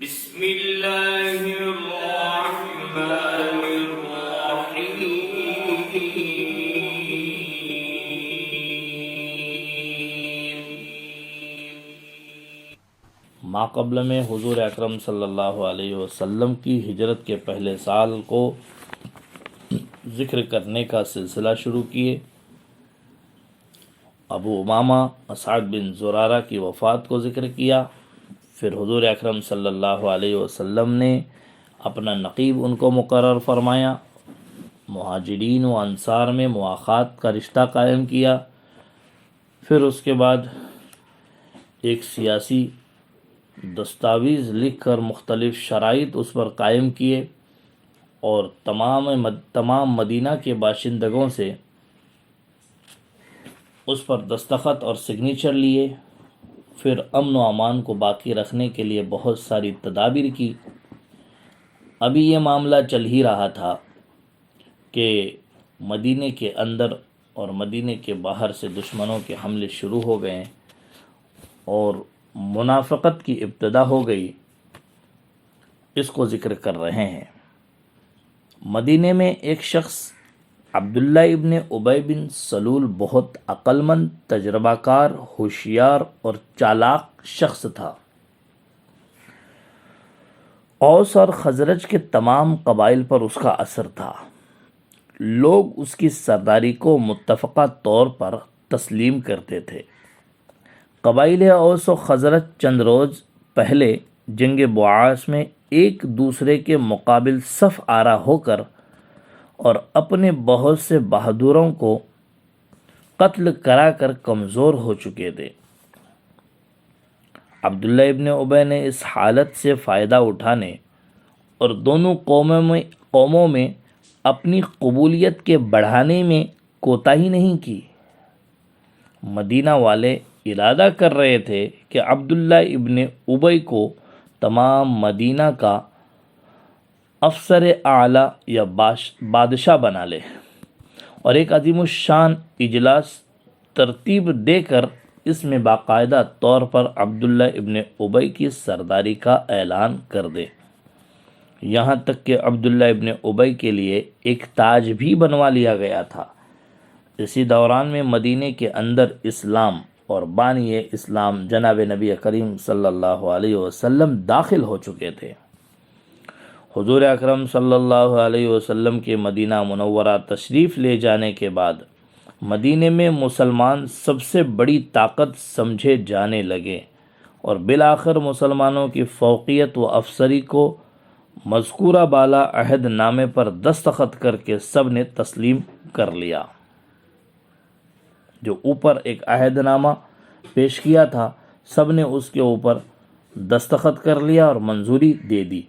بسم اللہ الرحمن الرحیم۔ ماقبل میں حضور اکرم صلی اللہ علیہ وسلم کی ہجرت کے پہلے سال کو ذکر کرنے کا سلسلہ شروع کیے۔ ابو امامہ اسعد بن زرارہ کی وفات کو ذکر کیا، پھر حضور اکرم صلی اللہ علیہ وسلم نے اپنا نقیب ان کو مقرر فرمایا، مہاجرین و انصار میں مواخات کا رشتہ قائم کیا، پھر اس کے بعد ایک سیاسی دستاویز لکھ کر مختلف شرائط اس پر قائم کیے اور تمام مدینہ کے باشندگوں سے اس پر دستخط اور سگنیچر لیے، پھر امن و امان کو باقی رکھنے کے لیے بہت ساری تدابیر کی۔ ابھی یہ معاملہ چل ہی رہا تھا کہ مدینے کے اندر اور مدینے کے باہر سے دشمنوں کے حملے شروع ہو گئے اور منافقت کی ابتدا ہو گئی، اس کو ذکر کر رہے ہیں۔ مدینے میں ایک شخص عبداللہ ابن ابی بن سلول بہت عقل مند، تجربہ کار، ہوشیار اور چالاک شخص تھا۔ اوس اور خزرج کے تمام قبائل پر اس کا اثر تھا۔ لوگ اس کی سرداری کو متفقہ طور پر تسلیم کرتے تھے۔ قبائل اوس و خزرج چند روز پہلے جنگ بعاث میں ایک دوسرے کے مقابل صف آرا ہو کر اور اپنے بہت سے بہادروں کو قتل کرا کر کمزور ہو چکے تھے۔ عبداللہ ابن ابی نے اس حالت سے فائدہ اٹھانے اور دونوں قوموں میں اپنی قبولیت کے بڑھانے میں کوتاہی نہیں کی۔ مدینہ والے ارادہ کر رہے تھے کہ عبداللہ ابن ابی کو تمام مدینہ کا افسر اعلیٰ یا بادشاہ بنا لے اور ایک عظیم الشان اجلاس ترتیب دے کر اس میں باقاعدہ طور پر عبداللہ ابن ابی کی سرداری کا اعلان کر دے۔ یہاں تک کہ عبداللہ ابن ابی کے لیے ایک تاج بھی بنوا لیا گیا تھا۔ اسی دوران میں مدینے کے اندر اسلام اور بانی اسلام جناب نبی کریم صلی اللہ علیہ وسلم داخل ہو چکے تھے۔ حضور اکرم صلی اللہ علیہ وسلم کے مدینہ منورہ تشریف لے جانے کے بعد مدینے میں مسلمان سب سے بڑی طاقت سمجھے جانے لگے اور بالآخر مسلمانوں کی فوقیت و افسری کو مذکورہ بالا عہد نامے پر دستخط کر کے سب نے تسلیم کر لیا۔ جو اوپر ایک عہد نامہ پیش کیا تھا، سب نے اس کے اوپر دستخط کر لیا اور منظوری دے دی۔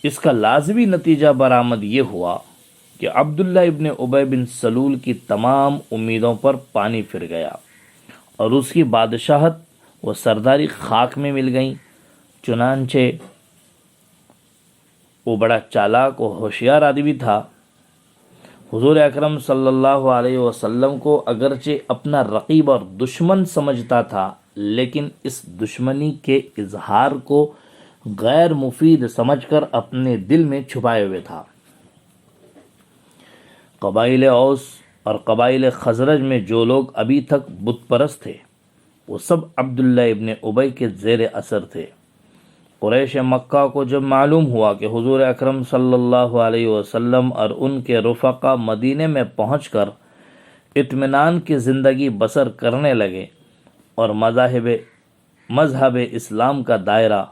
اس کا لازمی نتیجہ برآمد یہ ہوا کہ عبداللہ ابن ابی بن سلول کی تمام امیدوں پر پانی پھر گیا اور اس کی بادشاہت و سرداری خاک میں مل گئیں۔ چنانچہ وہ بڑا چالاک و ہوشیار آدمی تھا۔ حضور اکرم صلی اللہ علیہ وسلم کو اگرچہ اپنا رقیب اور دشمن سمجھتا تھا، لیکن اس دشمنی کے اظہار کو غیر مفید سمجھ کر اپنے دل میں چھپائے ہوئے تھا۔ قبائل اوس اور قبائل خزرج میں جو لوگ ابھی تک بت پرست تھے، وہ سب عبداللہ ابن ابی کے زیر اثر تھے۔ قریش مکہ کو جب معلوم ہوا کہ حضور اکرم صلی اللہ علیہ وسلم اور ان کے رفقا مدینے میں پہنچ کر اطمینان کی زندگی بسر کرنے لگے اور مذہب اسلام کا دائرہ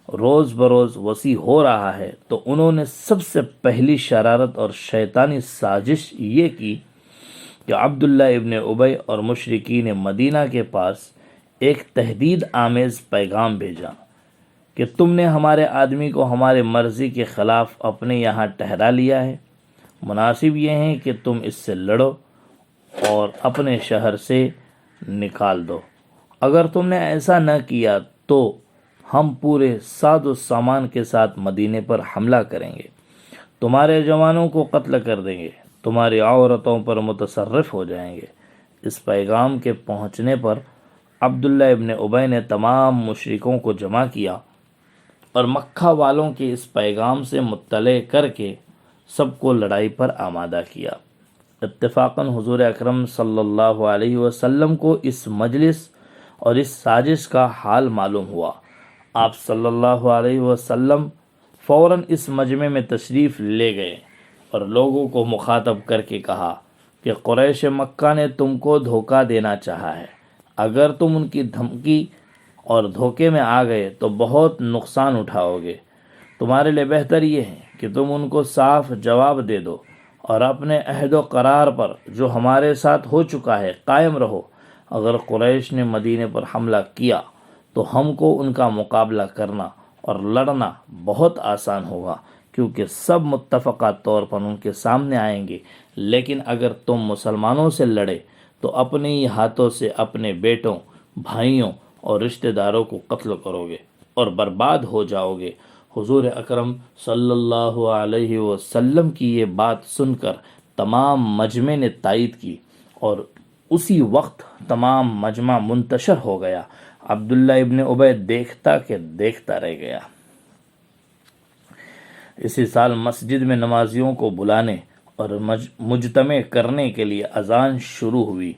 روز بروز وسیع ہو رہا ہے، تو انہوں نے سب سے پہلی شرارت اور شیطانی سازش یہ کی کہ عبداللہ ابن ابی اور مشرکین مدینہ کے پاس ایک تہدید آمیز پیغام بھیجا کہ تم نے ہمارے آدمی کو ہمارے مرضی کے خلاف اپنے یہاں ٹھہرا لیا ہے، مناسب یہ ہے کہ تم اس سے لڑو اور اپنے شہر سے نکال دو۔ اگر تم نے ایسا نہ کیا تو ہم پورے ساز و سامان کے ساتھ مدینے پر حملہ کریں گے، تمہارے جوانوں کو قتل کر دیں گے، تمہاری عورتوں پر متصرف ہو جائیں گے۔ اس پیغام کے پہنچنے پر عبداللہ ابن ابی نے تمام مشرکوں کو جمع کیا اور مکہ والوں کے اس پیغام سے مطلع کر کے سب کو لڑائی پر آمادہ کیا۔ اتفاقاً حضور اکرم صلی اللہ علیہ وسلم کو اس مجلس اور اس سازش کا حال معلوم ہوا۔ آپ صلی اللہ علیہ وسلم فوراً اس مجمع میں تشریف لے گئے اور لوگوں کو مخاطب کر کے کہا کہ قریش مکہ نے تم کو دھوکہ دینا چاہا ہے۔ اگر تم ان کی دھمکی اور دھوکے میں آ گئے تو بہت نقصان اٹھاؤ گے۔ تمہارے لیے بہتر یہ ہے کہ تم ان کو صاف جواب دے دو اور اپنے عہد و قرار پر جو ہمارے ساتھ ہو چکا ہے قائم رہو۔ اگر قریش نے مدینے پر حملہ کیا تو ہم کو ان کا مقابلہ کرنا اور لڑنا بہت آسان ہوگا، کیونکہ سب متفقہ طور پر ان کے سامنے آئیں گے۔ لیکن اگر تم مسلمانوں سے لڑے تو اپنے ہی ہاتھوں سے اپنے بیٹوں، بھائیوں اور رشتہ داروں کو قتل کرو گے اور برباد ہو جاؤ گے۔ حضور اکرم صلی اللہ علیہ وسلم کی یہ بات سن کر تمام مجمع نے تائید کی اور اسی وقت تمام مجمع منتشر ہو گیا۔ عبداللہ ابن ابی دیکھتا کہ دیکھتا رہ گیا۔ اسی سال مسجد میں نمازیوں کو بلانے اور مجتمع کرنے کے لیے اذان شروع ہوئی۔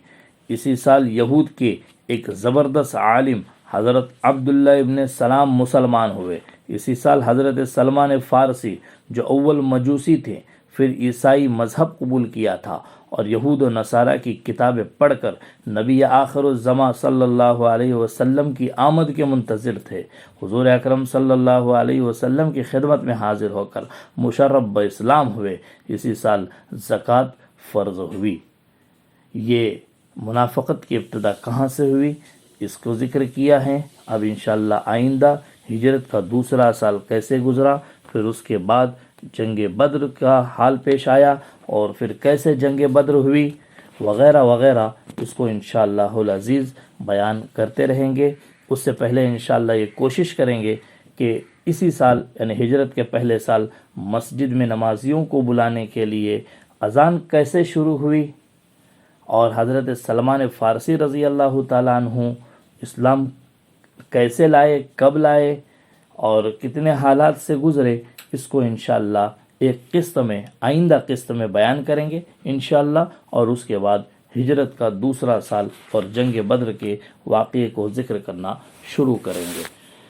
اسی سال یہود کے ایک زبردست عالم حضرت عبداللہ ابن سلام مسلمان ہوئے۔ اسی سال حضرت سلمان فارسی جو اول مجوسی تھے پھر عیسائی مذہب قبول کیا تھا اور یہود و نصارہ کی کتابیں پڑھ کر نبی آخر الزماں صلی اللہ علیہ وسلم کی آمد کے منتظر تھے، حضور اکرم صلی اللہ علیہ وسلم کی خدمت میں حاضر ہو کر مشرف باسلام ہوئے۔ اسی سال زکوٰۃ فرض ہوئی۔ یہ منافقت کی ابتدا کہاں سے ہوئی اس کو ذکر کیا ہے۔ اب انشاءاللہ آئندہ ہجرت کا دوسرا سال کیسے گزرا، پھر اس کے بعد جنگ بدر کا حال پیش آیا اور پھر کیسے جنگ بدر ہوئی وغیرہ وغیرہ، اس کو انشاءاللہ العزیز بیان کرتے رہیں گے۔ اس سے پہلے انشاءاللہ یہ کوشش کریں گے کہ اسی سال یعنی ہجرت کے پہلے سال مسجد میں نمازیوں کو بلانے کے لیے اذان کیسے شروع ہوئی اور حضرت سلمان فارسی رضی اللہ تعالیٰ عنہ اسلام کیسے لائے، کب لائے اور کتنے حالات سے گزرے، اس کو انشاءاللہ ایک قسط میں آئندہ قسط میں بیان کریں گے انشاءاللہ، اور اس کے بعد ہجرت کا دوسرا سال اور جنگ بدر کے واقعے کو ذکر کرنا شروع کریں گے۔